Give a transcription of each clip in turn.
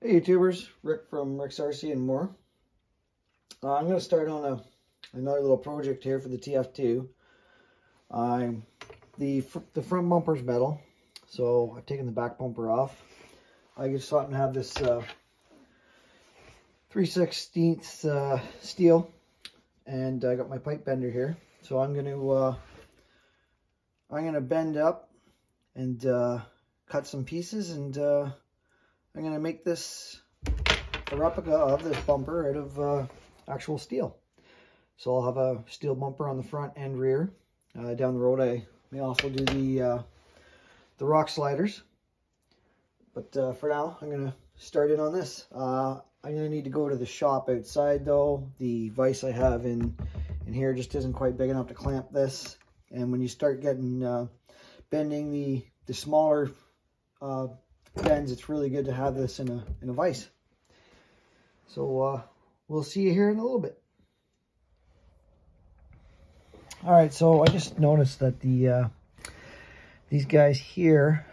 Hey YouTubers, Rick from Rick's RC and more. I'm going to start on another little project here for the TF2. The front bumper's metal, so I've taken the back bumper off. I just thought to have this 3/16 steel, and I got my pipe bender here. So I'm going to bend up and cut some pieces, and I'm going to make this a replica of this bumper out of actual steel. So I'll have a steel bumper on the front and rear. Down the road I may also do the rock sliders. But for now, I'm going to start in on this. I'm going to need to go to the shop outside though. The vise I have in here just isn't quite big enough to clamp this. And when you start getting bending the smaller bends, it's really good to have this in a vise. So we'll see you here in a little bit. All right, so I just noticed that these guys here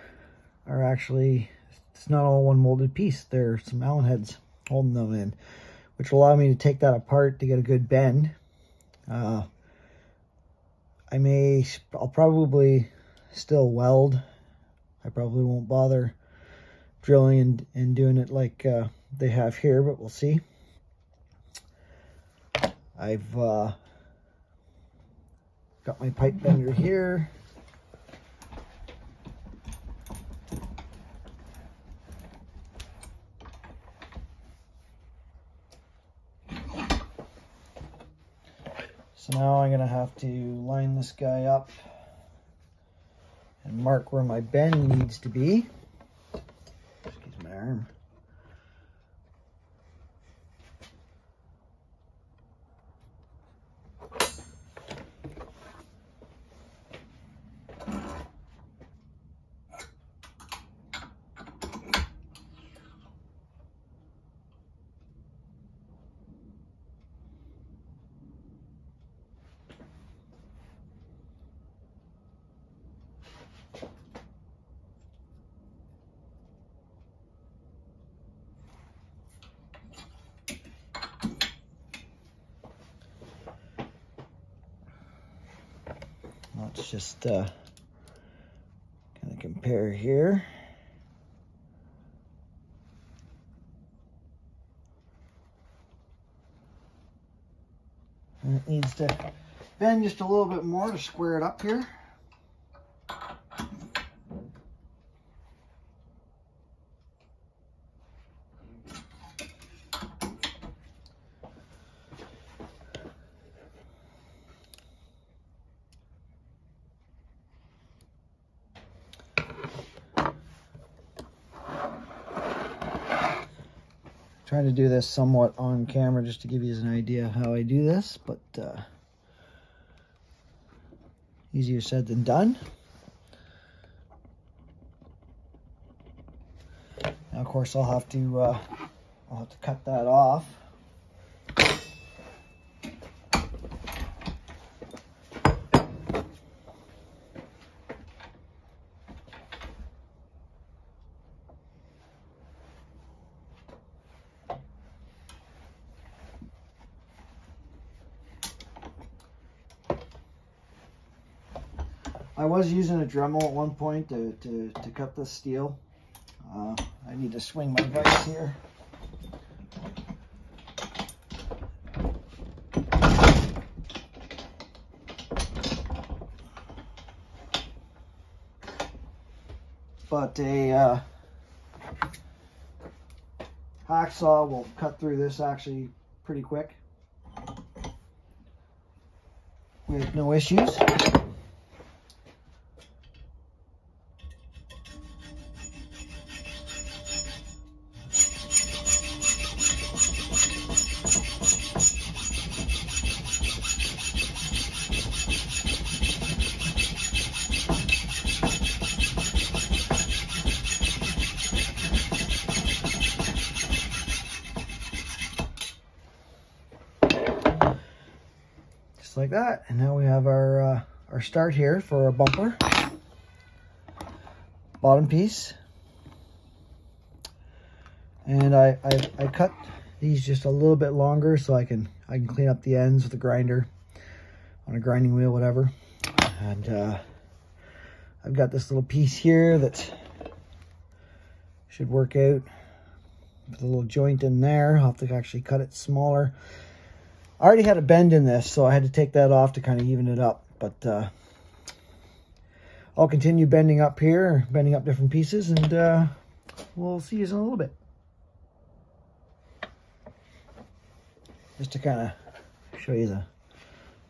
are actually, it's not all one molded piece. There are some Allen heads holding them in, which will allow me to take that apart to get a good bend. I'll probably still weld. I probably won't bother drilling and doing it like they have here, but we'll see. I've got my pipe bender here. So now I'm going to have to line this guy up and mark where my bend needs to be. Excuse my arm. Let's just kind of compare here. And it needs to bend just a little bit more to square it up here. Trying to do this somewhat on camera just to give you an idea of how I do this, but easier said than done. Now, of course, I'll have to cut that off. I was using a Dremel at one point to cut this steel. I need to swing my vise here. But a hacksaw will cut through this actually pretty quick with no issues. Just like that. And now we have our start here for our bumper. Bottom piece. And I cut these just a little bit longer so I can clean up the ends with a grinder on a grinding wheel, whatever. And I've got this little piece here that should work out with a little joint in there. I'll have to actually cut it smaller. I already had a bend in this, so I had to take that off to kind of even it up. But I'll continue bending up here, bending up different pieces, and we'll see you in a little bit. Just to kind of show you the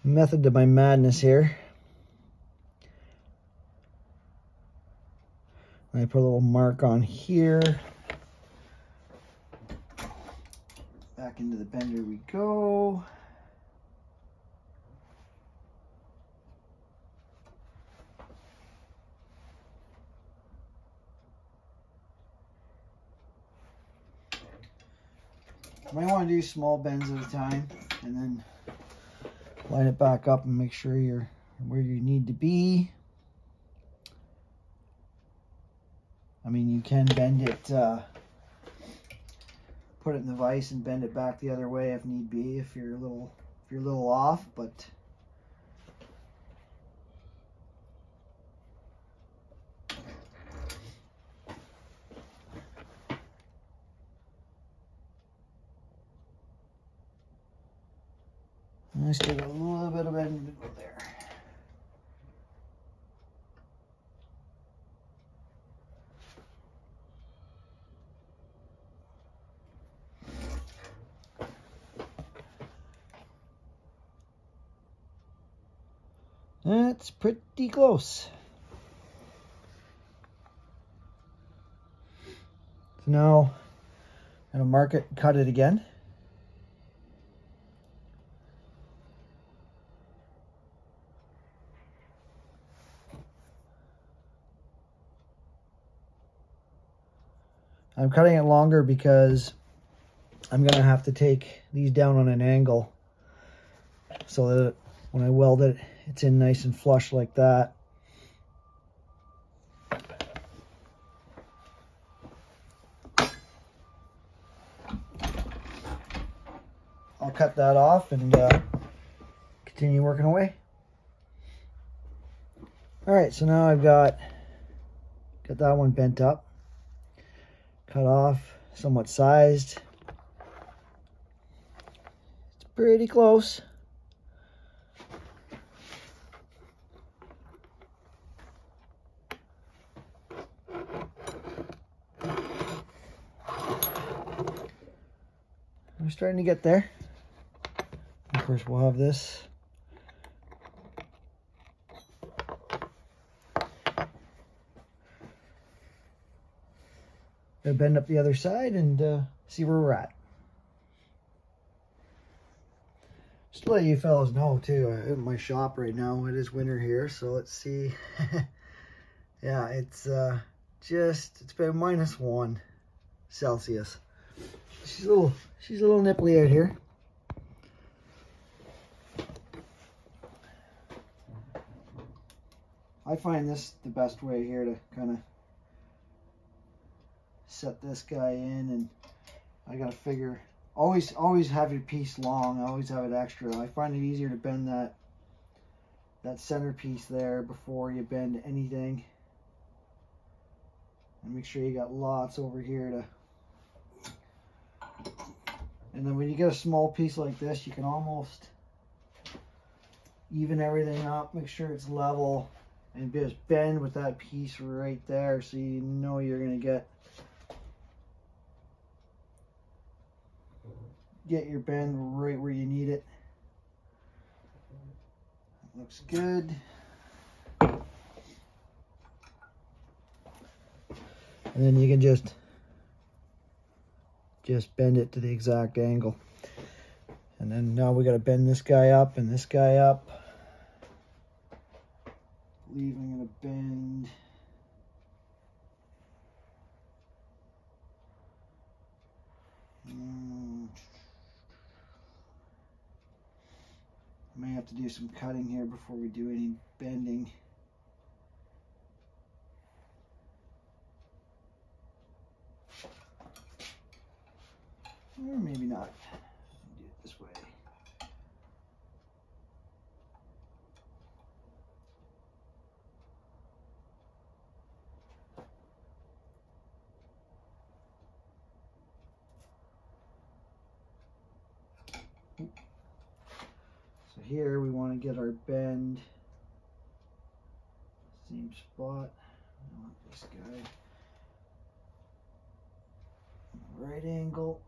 method to my madness here. I put a little mark on here. Back into the bender we go. You might want to do small bends at a time and then line it back up and make sure you're where you need to be. I mean, you can bend it, put it in the vise and bend it back the other way if need be, if you're a little off, but I still got a little bit of bending to go there. That's pretty close. So now I'm going to mark it and cut it again. I'm cutting it longer because I'm going to have to take these down on an angle so that when I weld it, it's in nice and flush like that. I'll cut that off and continue working away. All right, so now I've got that one bent up, cut off, somewhat sized. It's pretty close. We're starting to get there. Of course, we'll have this. Gonna bend up the other side and see where we're at. Just to let you fellas know too, I'm in my shop right now. It is winter here, so let's see. Yeah, it's been -1 Celsius. She's a little nipply out here. I find this the best way here to kind of set this guy in, and I gotta figure, always have your piece long, always have it extra. I find it easier to bend that center piece there before you bend anything. And make sure you got lots over here to, and then when you get a small piece like this, you can almost even everything up, make sure it's level, and just bend with that piece right there so you know you're gonna get your bend right where you need it. That looks good. And then you can just bend it to the exact angle. And then now we got to bend this guy up and this guy up. I believe I'm going to bend I may have to do some cutting here before we do any bending. Or maybe not. Do it this way. So here we want to get our bend same spot. I want this guy right angle.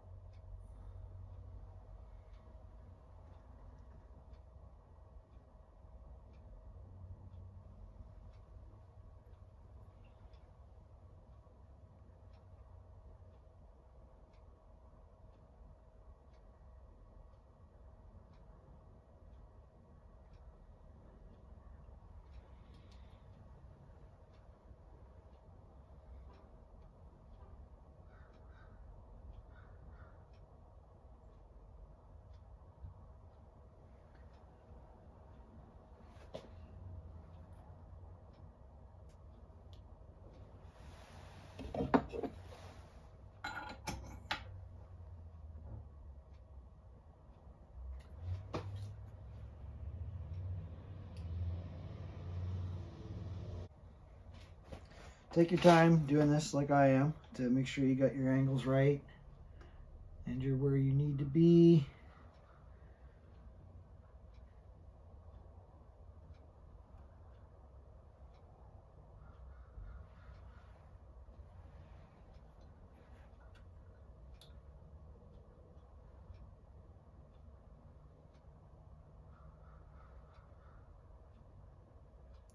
Take your time doing this like I am to make sure you got your angles right and you're where you need to be.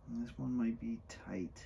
And this one might be tight.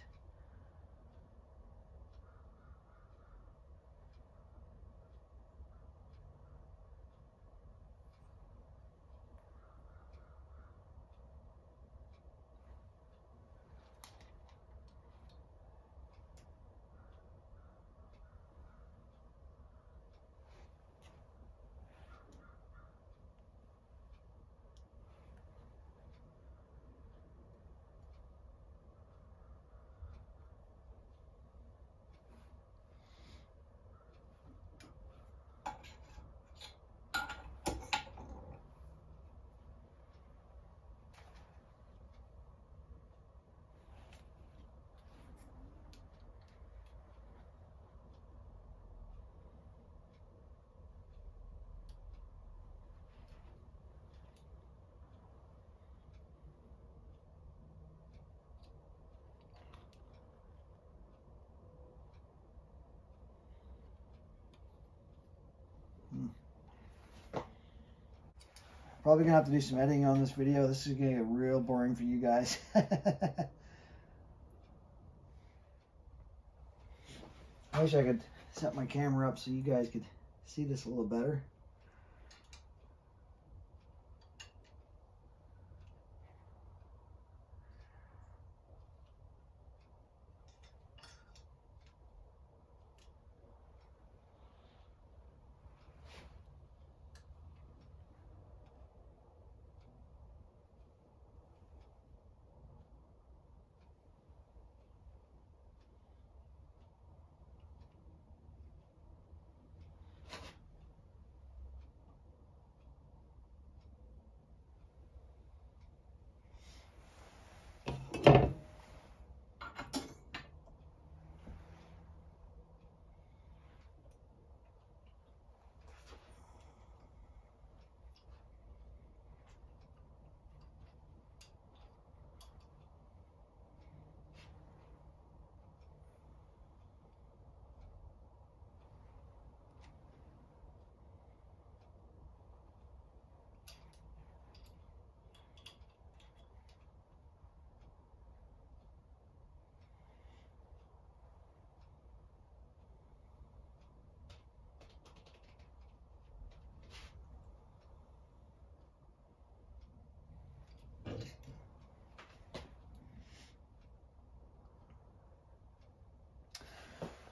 Probably gonna have to do some editing on this video. This is gonna get real boring for you guys. I wish I could set my camera up so you guys could see this a little better.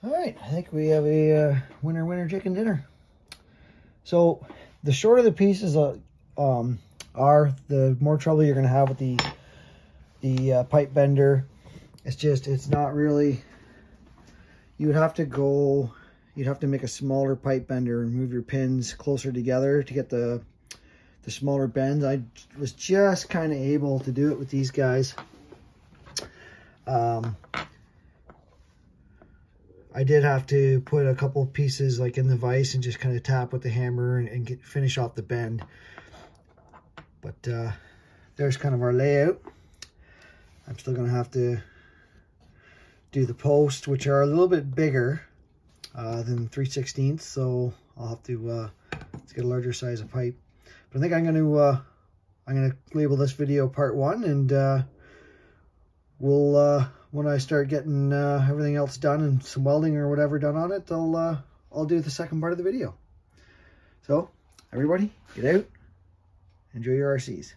All right, I think we have a winner chicken dinner. So the shorter the pieces are, the more trouble you're gonna have with the pipe bender. It's not really, you would have to go you'd have to make a smaller pipe bender and move your pins closer together to get the smaller bends. I was just kind of able to do it with these guys. I did have to put a couple pieces like in the vise and just kind of tap with the hammer and finish off the bend. But there's kind of our layout. I'm still going to have to do the posts, which are a little bit bigger than 3/16, so I'll have to let's get a larger size of pipe. But I think I'm going to label this video part 1, and we'll when I start getting everything else done and some welding or whatever done on it, I'll do the second part of the video. So everybody, get out, enjoy your RCs.